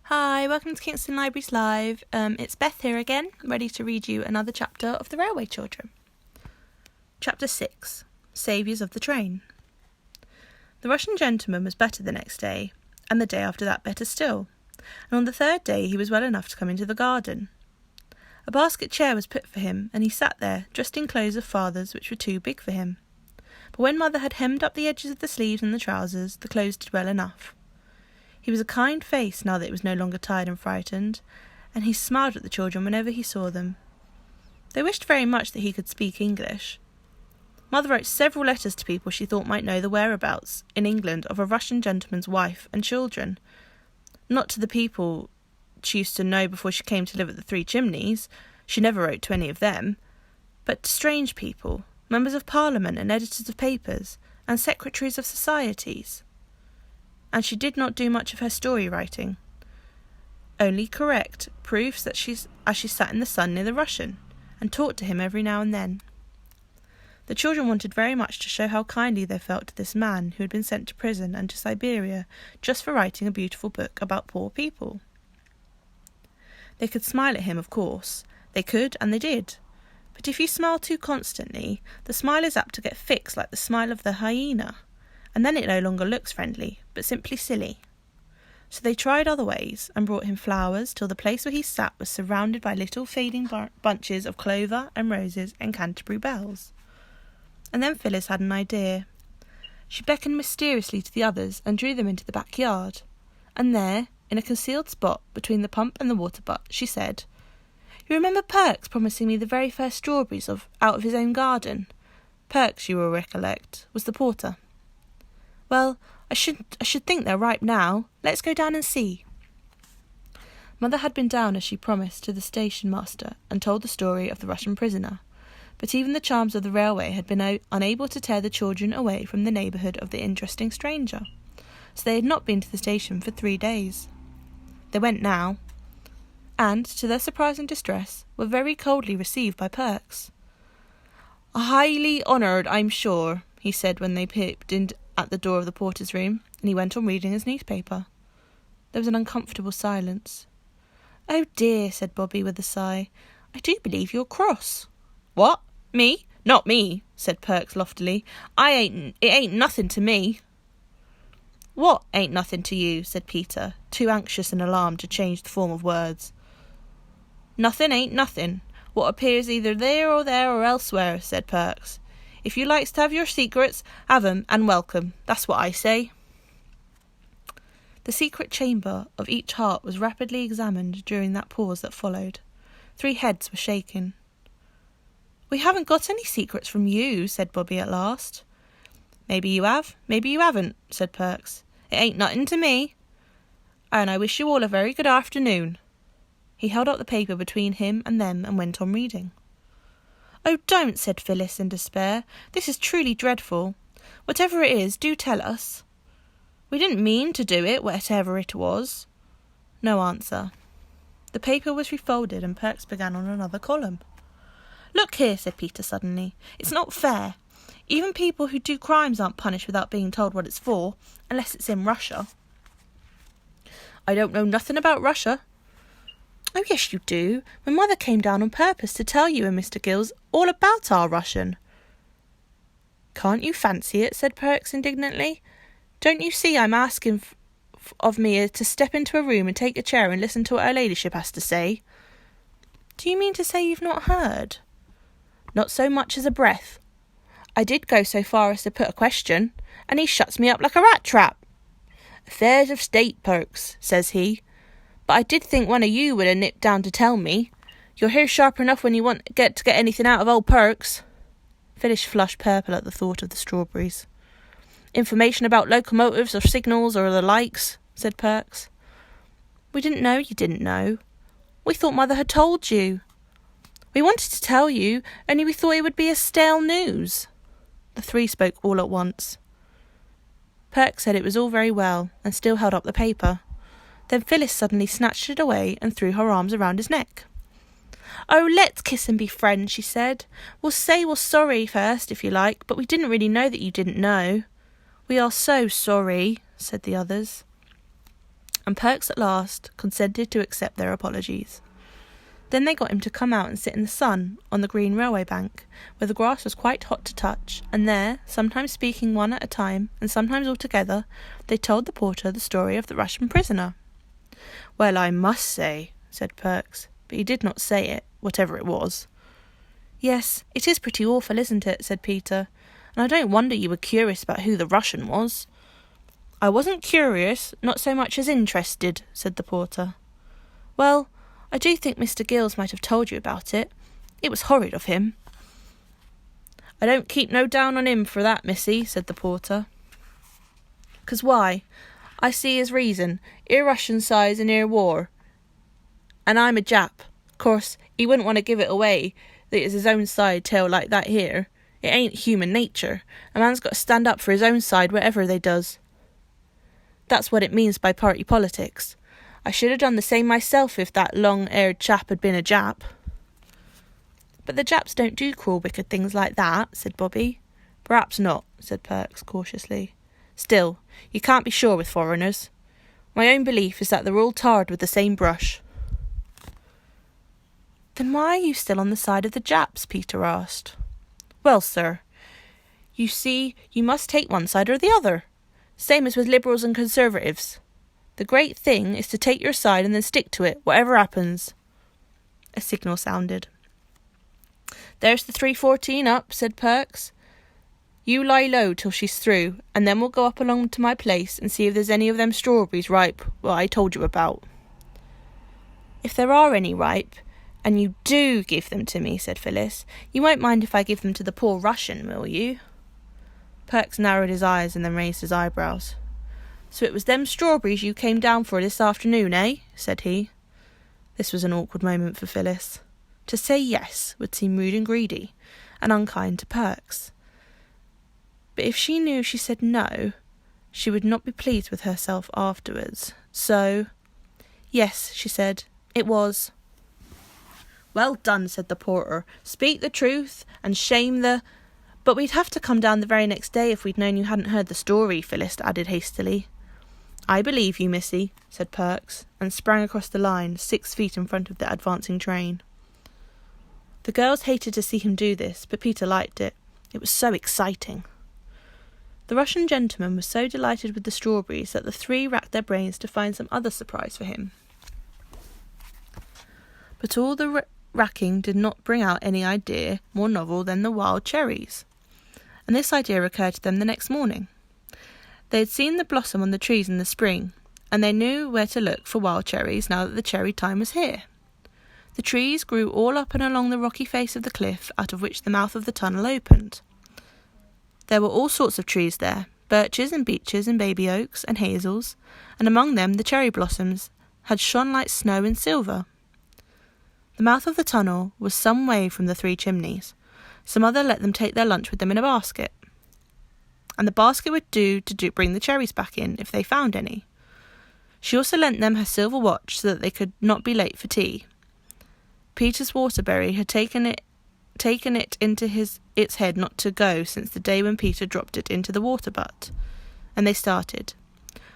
Hi, welcome to Kingston Libraries Live. It's Beth here again, ready to read you another chapter of The Railway Children. Chapter 6, Saviours of the Train. The Russian gentleman was better the next day, and the day after that better still, and on the third day he was well enough to come into the garden. A basket chair was put for him, and he sat there, dressed in clothes of father's which were too big for him. But when mother had hemmed up the edges of the sleeves and the trousers, the clothes did well enough. He was a kind face now that it was no longer tired and frightened, and he smiled at the children whenever he saw them. They wished very much that he could speak English. Mother wrote several letters to people she thought might know the whereabouts, in England, of a Russian gentleman's wife and children. Not to the people she used to know before she came to live at the Three Chimneys, she never wrote to any of them, but to strange people, members of Parliament and editors of papers, and secretaries of societies. And she did not do much of her story writing, only correct proofs as she sat in the sun near the Russian, and talked to him every now and then. The children wanted very much to show how kindly they felt to this man who had been sent to prison and to Siberia just for writing a beautiful book about poor people. They could smile at him, of course. They could, and they did. But if you smile too constantly, the smile is apt to get fixed like the smile of the hyena, and then it no longer looks friendly, but simply silly. So they tried other ways, and brought him flowers till the place where he sat was surrounded by little fading bunches of clover and roses and Canterbury bells. And then Phyllis had an idea. She beckoned mysteriously to the others and drew them into the backyard. And there, in a concealed spot between the pump and the water butt, she said, "You remember Perks promising me the very first strawberries out of his own garden?" Perks, you will recollect, was the porter. "Well, I should think they're ripe now. Let's go down and see." Mother had been down, as she promised, to the station master and told the story of the Russian prisoner, but even the charms of the railway had been unable to tear the children away from the neighbourhood of the interesting stranger, so they had not been to the station for 3 days. They went now, and, to their surprise and distress, were very coldly received by Perks. "Highly honoured, I'm sure," he said when they peeped in at the door of the porter's room, and he went on reading his newspaper. There was an uncomfortable silence. "Oh dear," said Bobby with a sigh, "I do believe you're cross." "What? Me? Not me," said Perks loftily. It ain't nothing to me." "What ain't nothing to you?" said Peter, too anxious and alarmed to change the form of words. "Nothing ain't nothing. What appears either there or elsewhere," said Perks. "If you likes to have your secrets, have 'em and welcome. That's what I say." The secret chamber of each heart was rapidly examined during that pause that followed. 3 heads were shaken. "We haven't got any secrets from you," said Bobby at last. "Maybe you have, maybe you haven't," said Perks. "It ain't nothing to me. And I wish you all a very good afternoon." He held up the paper between him and them and went on reading. "Oh, don't," said Phyllis in despair. "This is truly dreadful. Whatever it is, do tell us." "We didn't mean to do it, whatever it was." No answer. The paper was refolded and Perks began on another column. "Look here," said Peter suddenly. "It's not fair. Even people who do crimes aren't punished without being told what it's for, unless it's in Russia." "I don't know nothing about Russia." "Oh, yes, you do. My mother came down on purpose to tell you and Mr. Gills all about our Russian." "Can't you fancy it?" said Perks indignantly. "Don't you see I'm asking of me to step into a room and take a chair and listen to what her ladyship has to say?" "Do you mean to say you've not heard?" "Not so much as a breath. I did go so far as to put a question, and he shuts me up like a rat trap. 'Affairs of state, Perks,' says he. But I did think one of you would have nipped down to tell me. You're here sharp enough when you want to get anything out of old Perks." Phyllis flushed purple at the thought of the strawberries. "Information about locomotives or signals or the likes," said Perks. "We didn't know you didn't know. We thought Mother had told you. We wanted to tell you, only we thought it would be a stale news." The 3 spoke all at once. Perks said it was all very well, and still held up the paper. Then Phyllis suddenly snatched it away and threw her arms around his neck. "Oh, let's kiss and be friends," she said. "We'll say we're sorry first, if you like, but we didn't really know that you didn't know." "We are so sorry," said the others. and Perks at last consented to accept their apologies. Then they got him to come out and sit in the sun on the green railway bank, where the grass was quite hot to touch, and there, sometimes speaking one at a time, and sometimes all together, they told the porter the story of the Russian prisoner. "Well, I must say," said Perks, but he did not say it, whatever it was. "Yes, it is pretty awful, isn't it?" said Peter, "and I don't wonder you were curious about who the Russian was." "I wasn't curious, not so much as interested," said the porter. "Well, I do think Mr. Gills might have told you about it. It was horrid of him." "I don't keep no down on him for that, missy," said the porter. "'Cause why? I see his reason. 'Ere Russian size and 'ere war. And I'm a Jap. Course, he wouldn't want to give it away that it's his own side tale like that here. It ain't human nature. A man's got to stand up for his own side whatever they does. That's what it means by party politics. I should have done the same myself if that long-haired chap had been a Jap." "But the Japs don't do cruel, wicked things like that," said Bobby. "Perhaps not," said Perks cautiously. "Still, you can't be sure with foreigners. My own belief is that they're all tarred with the same brush." "Then why are you still on the side of the Japs?" Peter asked. "Well, sir, you see, you must take one side or the other. Same as with Liberals and Conservatives. The great thing is to take your side and then stick to it, whatever happens." A signal sounded. "There's the 3:14 up," said Perks. "You lie low till she's through, and then we'll go up along to my place and see if there's any of them strawberries ripe, what I told you about." "If there are any ripe, and you do give them to me," said Phyllis, "you won't mind if I give them to the poor Russian, will you?" Perks narrowed his eyes and then raised his eyebrows. "So it was them strawberries you came down for this afternoon, eh?" said he. This was an awkward moment for Phyllis. To say yes would seem rude and greedy, and unkind to Perks. But if she knew she said no, she would not be pleased with herself afterwards. So, "Yes," she said, "it was." "Well done," said the porter. "Speak the truth, and shame the—" "But we'd have to come down the very next day if we'd known you hadn't heard the story," Phyllis added hastily. "I believe you, missy," said Perks, and sprang across the line, 6 feet in front of the advancing train. The girls hated to see him do this, but Peter liked it. It was so exciting. The Russian gentleman was so delighted with the strawberries that the three racked their brains to find some other surprise for him. But all the racking did not bring out any idea more novel than the wild cherries, and this idea occurred to them the next morning. They had seen the blossom on the trees in the spring, and they knew where to look for wild cherries now that the cherry time was here. The trees grew all up and along the rocky face of the cliff out of which the mouth of the tunnel opened. There were all sorts of trees there, birches and beeches and baby oaks and hazels, and among them the cherry blossoms had shone like snow and silver. The mouth of the tunnel was some way from the 3 chimneys. Some mother let them take their lunch with them in a basket, and the basket would do to bring the cherries back in if they found any. She also lent them her silver watch so that they could not be late for tea. Peter's waterberry had taken it into its head not to go since the day when Peter dropped it into the water butt, and they started.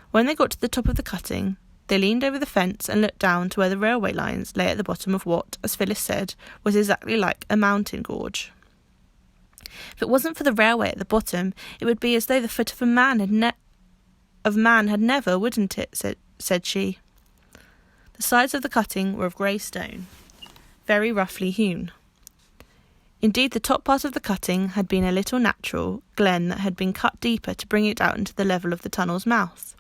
When they got to the top of the cutting, they leaned over the fence and looked down to where the railway lines lay at the bottom of what, as Phyllis said, was exactly like a mountain gorge. If it wasn't for the railway at the bottom, it would be as though the foot of man had never, wouldn't it? said she. The sides of the cutting were of grey stone, very roughly hewn. Indeed, the top part of the cutting had been a little natural glen that had been cut deeper to bring it out into the level of the tunnel's mouth.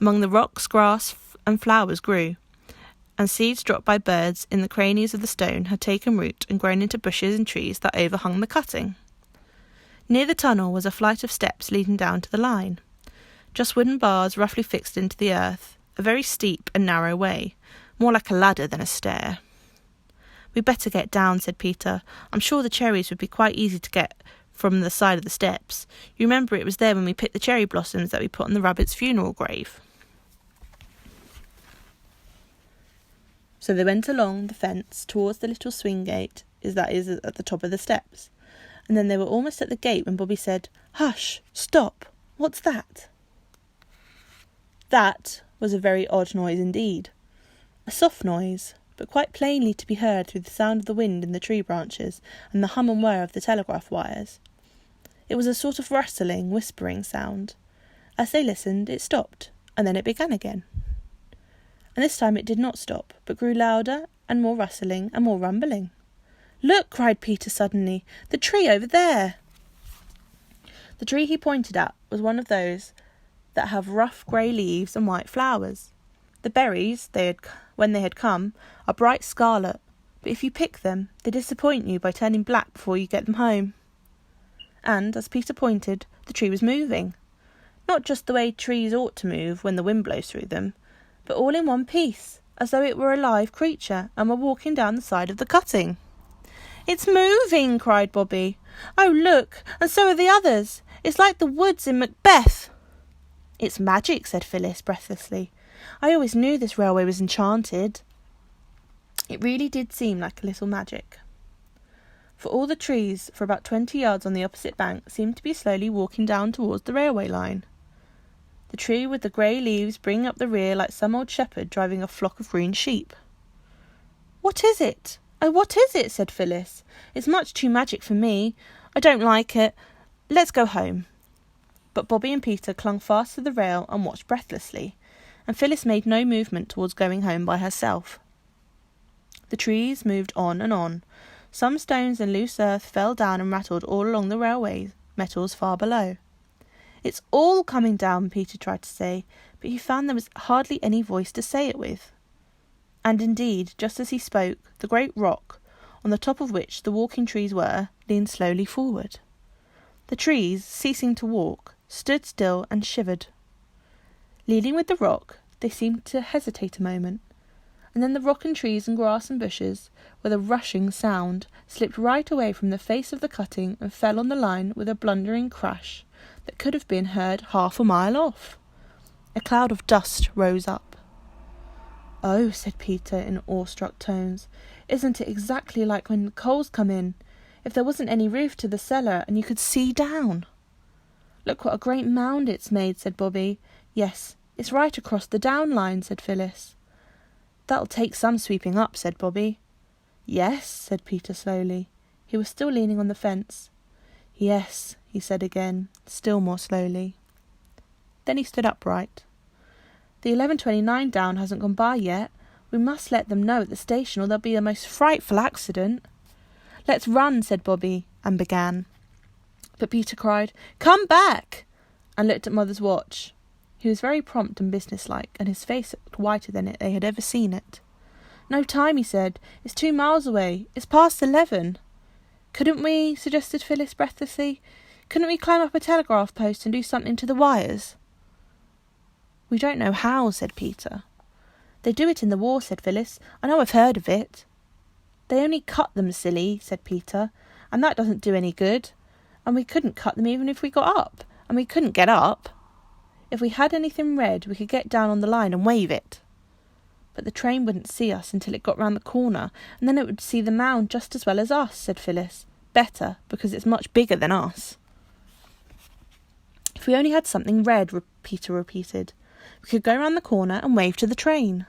Among the rocks, grass and flowers grew, and seeds dropped by birds in the crannies of the stone had taken root and grown into bushes and trees that overhung the cutting. Near the tunnel was a flight of steps leading down to the line, just wooden bars roughly fixed into the earth, a very steep and narrow way, more like a ladder than a stair. "We'd better get down," said Peter. "I'm sure the cherries would be quite easy to get from the side of the steps. You remember it was there when we picked the cherry blossoms that we put on the rabbit's funeral grave." So they went along the fence towards the little swing gate, that is at the top of the steps, and then they were almost at the gate when Bobby said, "Hush! Stop! What's that?" "That," was a very odd noise indeed. A soft noise, but quite plainly to be heard through the sound of the wind in the tree branches and the hum and whir of the telegraph wires. It was a sort of rustling, whispering sound. As they listened, it stopped, and then it began again. And this time it did not stop, but grew louder and more rustling and more rumbling. "Look!" cried Peter suddenly. "The tree over there!" The tree he pointed at was one of those that have rough grey leaves and white flowers. The berries, when they had come, are bright scarlet, but if you pick them, they disappoint you by turning black before you get them home. And, as Peter pointed, the tree was moving. Not just the way trees ought to move when the wind blows through them, but all in one piece, as though it were a live creature and were walking down the side of the cutting. "It's moving!" cried Bobby. "Oh, look, and so are the others. It's like the woods in Macbeth." "It's magic," said Phyllis breathlessly. "I always knew this railway was enchanted." It really did seem like a little magic. For all the trees, for about 20 yards on the opposite bank, seemed to be slowly walking down towards the railway line. The tree with the grey leaves bringing up the rear like some old shepherd driving a flock of green sheep. "What is it? Oh, what is it?" said Phyllis. "It's much too magic for me. I don't like it. Let's go home." But Bobby and Peter clung fast to the rail and watched breathlessly, and Phyllis made no movement towards going home by herself. The trees moved on and on. Some stones and loose earth fell down and rattled all along the railway metals far below. "It's all coming down," Peter tried to say, but he found there was hardly any voice to say it with. And indeed, just as he spoke, the great rock, on the top of which the walking trees were, leaned slowly forward. The trees, ceasing to walk, stood still and shivered. Leaning with the rock, they seemed to hesitate a moment, and then the rock and trees and grass and bushes, with a rushing sound, slipped right away from the face of the cutting and fell on the line with a blundering crash that could have been heard half a mile off. A cloud of dust rose up. "Oh," said Peter in awestruck tones, "isn't it exactly like when the coals come in, if there wasn't any roof to the cellar and you could see down?" "Look what a great mound it's made," said Bobby. "Yes, it's right across the down line," said Phyllis. "That'll take some sweeping up," said Bobby. "Yes," said Peter slowly. He was still leaning on the fence. "Yes," he said again, still more slowly. Then he stood upright. "The 11:29 down hasn't gone by yet. We must let them know at the station or there'll be a most frightful accident." "Let's run," said Bobby, and began. But Peter cried, "Come back!" and looked at Mother's watch. He was very prompt and businesslike, and his face looked whiter than they had ever seen it. "No time," he said. "It's 2 miles away. It's past 11. "Couldn't we," suggested Phyllis breathlessly, "couldn't we climb up a telegraph post and do something to the wires?" "We don't know how," said Peter. "They do it in the war," said Phyllis. "I know I've heard of it." "They only cut them, silly," said Peter, "and that doesn't do any good. And we couldn't cut them even if we got up, and we couldn't get up. If we had anything red, we could get down on the line and wave it." "But the train wouldn't see us until it got round the corner, and then it would see the mound just as well as us," said Phyllis. "Better, because it's much bigger than us." "If we only had something red," Peter repeated, "we could go round the corner and wave to the train."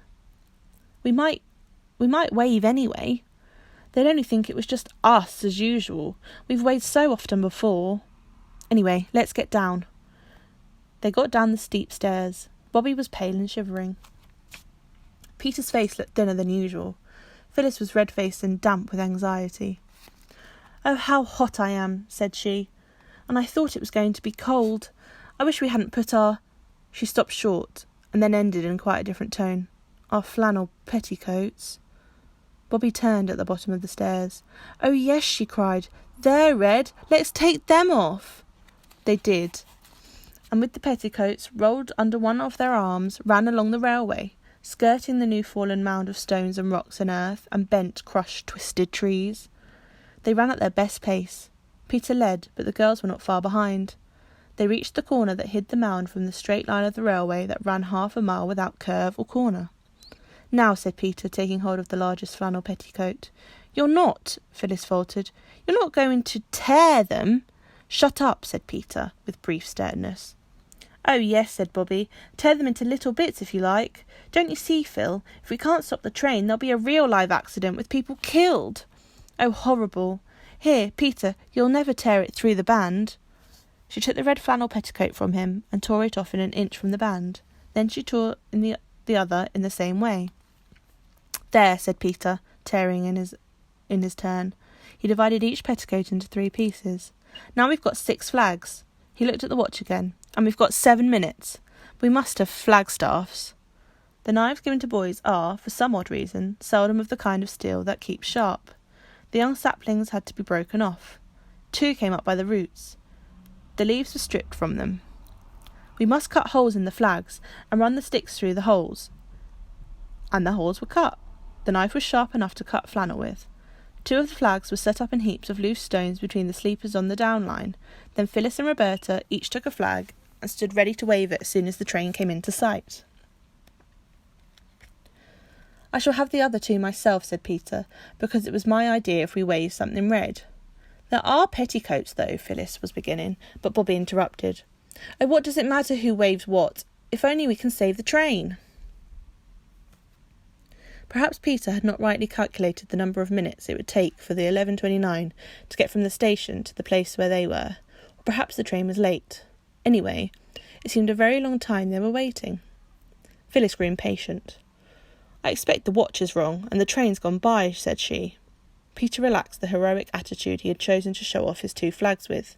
We might wave anyway. They'd only think it was just us as usual. We've waved so often before. Anyway, let's get down." They got down the steep stairs. Bobby was pale and shivering. Peter's face looked thinner than usual. Phyllis was red-faced and damp with anxiety. "Oh, how hot I am," said she. "And I thought it was going to be cold. I wish we hadn't put our—" She stopped short, and then ended in quite a different tone. "Our flannel petticoats." Bobby turned at the bottom of the stairs. "Oh, yes," she cried. "They're red. Let's take them off." They did, and with the petticoats rolled under one of their arms, ran along the railway, skirting the new fallen mound of stones and rocks and earth and bent, crushed, twisted trees. They ran at their best pace. Peter led, but the girls were not far behind. They reached the corner that hid the mound from the straight line of the railway that ran half a mile without curve or corner. "Now," said Peter, taking hold of the largest flannel petticoat. "You're not," Phyllis faltered. "You're not going to tear them?" "Shut up," said Peter, with brief sternness. "Oh, yes," said Bobby. "Tear them into little bits if you like. Don't you see, Phil? If we can't stop the train, there'll be a real live accident with people killed." "Oh, horrible. Here, Peter, you'll never tear it through the band." She took the red flannel petticoat from him and tore it off in an inch from the band. Then she tore in the other in the same way. "There," said Peter, tearing in his turn. He divided each petticoat into 3 pieces. "Now we've got 6 flags." He looked at the watch again. "And we've got 7 minutes. We must have flagstaffs." The knives given to boys are, for some odd reason, seldom of the kind of steel that keeps sharp. The young saplings had to be broken off. 2 came up by the roots. The leaves were stripped from them. "We must cut holes in the flags and run the sticks through the holes." And the holes were cut. The knife was sharp enough to cut flannel with. 2 of the flags were set up in heaps of loose stones between the sleepers on the down line. Then Phyllis and Roberta each took a flag and stood ready to wave it as soon as the train came into sight. "I shall have the other 2 myself," said Peter, "because it was my idea if we wave something red." "There are petticoats, though," Phyllis was beginning, but Bobby interrupted. "Oh, what does it matter who waves what? If only we can save the train." Perhaps Peter had not rightly calculated the number of minutes it would take for the 11:29 to get from the station to the place where they were, or perhaps the train was late. Anyway, it seemed a very long time they were waiting. Phyllis grew impatient. "I expect the watch is wrong, and the train's gone by," said she. Peter relaxed the heroic attitude he had chosen to show off his 2 flags with,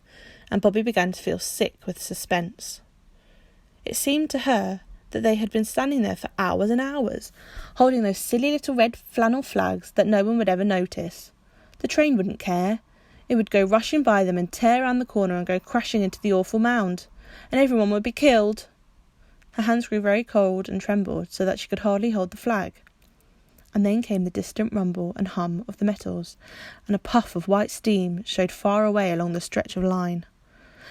and Bobby began to feel sick with suspense. It seemed to her that they had been standing there for hours and hours, holding those silly little red flannel flags that no one would ever notice. The train wouldn't care. It would go rushing by them and tear round the corner and go crashing into the awful mound, and everyone would be killed. Her hands grew very cold and trembled so that she could hardly hold the flag. And then came the distant rumble and hum of the metals, and a puff of white steam showed far away along the stretch of line.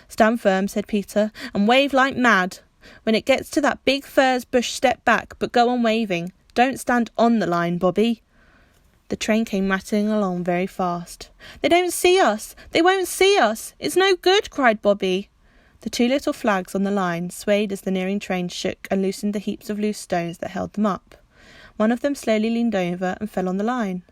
"Stand firm," said Peter, "and wave like mad. When it gets to that big furze bush, step back, but go on waving. Don't stand on the line, Bobby." The train came rattling along very fast. "They don't see us! They won't see us! It's no good!" cried Bobby. The 2 little flags on the line swayed as the nearing train shook and loosened the heaps of loose stones that held them up. One of them slowly leaned over and fell on the line.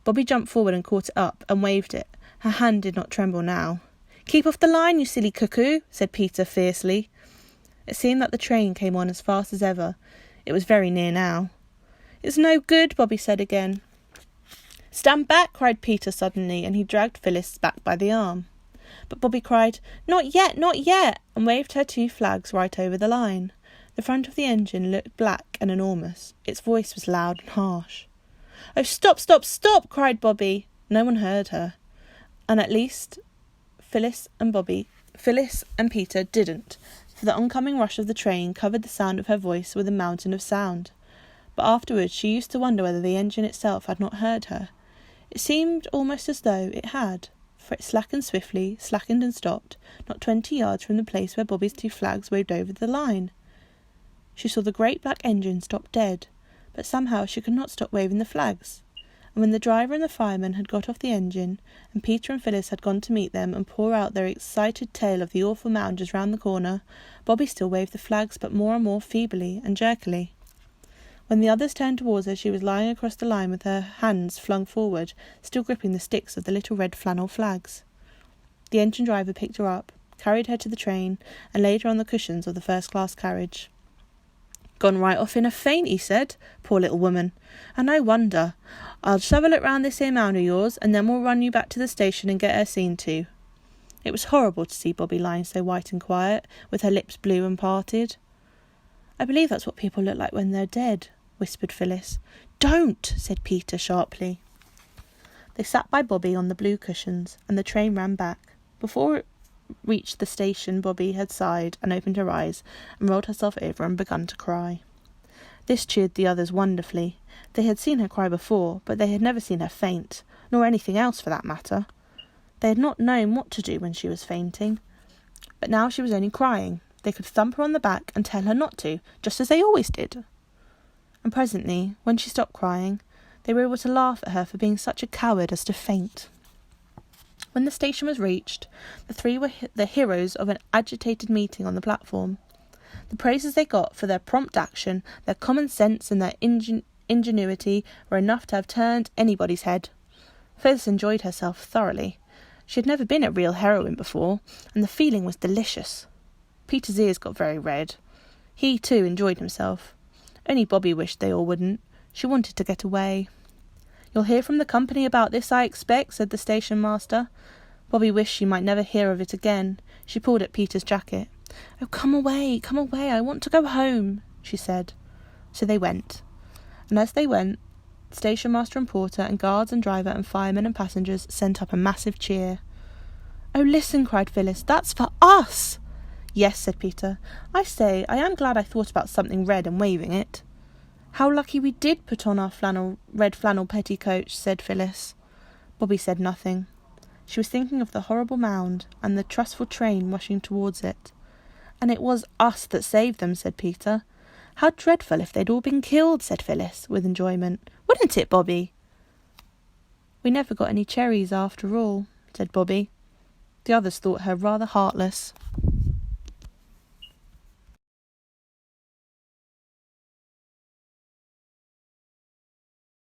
Bobby jumped forward and caught it up and waved it. Her hand did not tremble now. "Keep off the line, you silly cuckoo," said Peter fiercely. It seemed that the train came on as fast as ever. It was very near now. "It's no good," Bobby said again. "Stand back," cried Peter suddenly, and he dragged Phyllis back by the arm. But Bobby cried, "Not yet, not yet," and waved her 2 flags right over the line. The front of the engine looked black and enormous. Its voice was loud and harsh. "Oh, stop, stop, stop," cried Bobby. No one heard her. And at least Phyllis and Peter didn't, for the oncoming rush of the train covered the sound of her voice with a mountain of sound. But afterwards she used to wonder whether the engine itself had not heard her. It seemed almost as though it had, for it slackened swiftly, slackened and stopped, not 20 yards from the place where Bobby's 2 flags waved over the line. She saw the great black engine stop dead, but somehow she could not stop waving the flags. And when the driver and the fireman had got off the engine, and Peter and Phyllis had gone to meet them and pour out their excited tale of the awful mound just round the corner, Bobby still waved the flags, but more and more feebly and jerkily. When the others turned towards her, she was lying across the line with her hands flung forward, still gripping the sticks of the little red flannel flags. The engine driver picked her up, carried her to the train, and laid her on the cushions of the first-class carriage. "Gone right off in a faint," he said. "Poor little woman. And no wonder. I'll just have a look round this here mound of yours, and then we'll run you back to the station and get her seen to." It was horrible to see Bobby lying so white and quiet, with her lips blue and parted. "I believe that's what people look like when they're dead," whispered Phyllis. "Don't!" said Peter sharply. They sat by Bobby on the blue cushions, and the train ran back. Before it reached the station, Bobby had sighed and opened her eyes and rolled herself over and begun to cry. This cheered the others wonderfully. They had seen her cry before, but they had never seen her faint, nor anything else for that matter. They had not known what to do when she was fainting. But now she was only crying. They could thump her on the back and tell her not to, just as they always did. And presently, when she stopped crying, they were able to laugh at her for being such a coward as to faint. When the station was reached, the 3 were the heroes of an agitated meeting on the platform. The praises they got for their prompt action, their common sense and their ingenuity were enough to have turned anybody's head. Phyllis enjoyed herself thoroughly. She had never been a real heroine before, and the feeling was delicious. Peter's ears got very red. He, too, enjoyed himself. Only Bobby wished they all wouldn't. She wanted to get away. "You'll hear from the company about this, I expect," said the station master. Bobby wished she might never hear of it again. She pulled at Peter's jacket. "Oh, come away, I want to go home," she said. So they went. And as they went, station master and porter and guards and driver and firemen and passengers sent up a massive cheer. "Oh, listen," cried Phyllis, "that's for us!" "Yes," said Peter. "I say, I am glad I thought about something red and waving it." "How lucky we did put on our red flannel petticoats," said Phyllis. Bobby said nothing. She was thinking of the horrible mound and the trustful train rushing towards it. "And it was us that saved them," said Peter. "How dreadful if they'd all been killed," said Phyllis, with enjoyment. "Wouldn't it, Bobby?" "We never got any cherries after all," said Bobby. The others thought her rather heartless.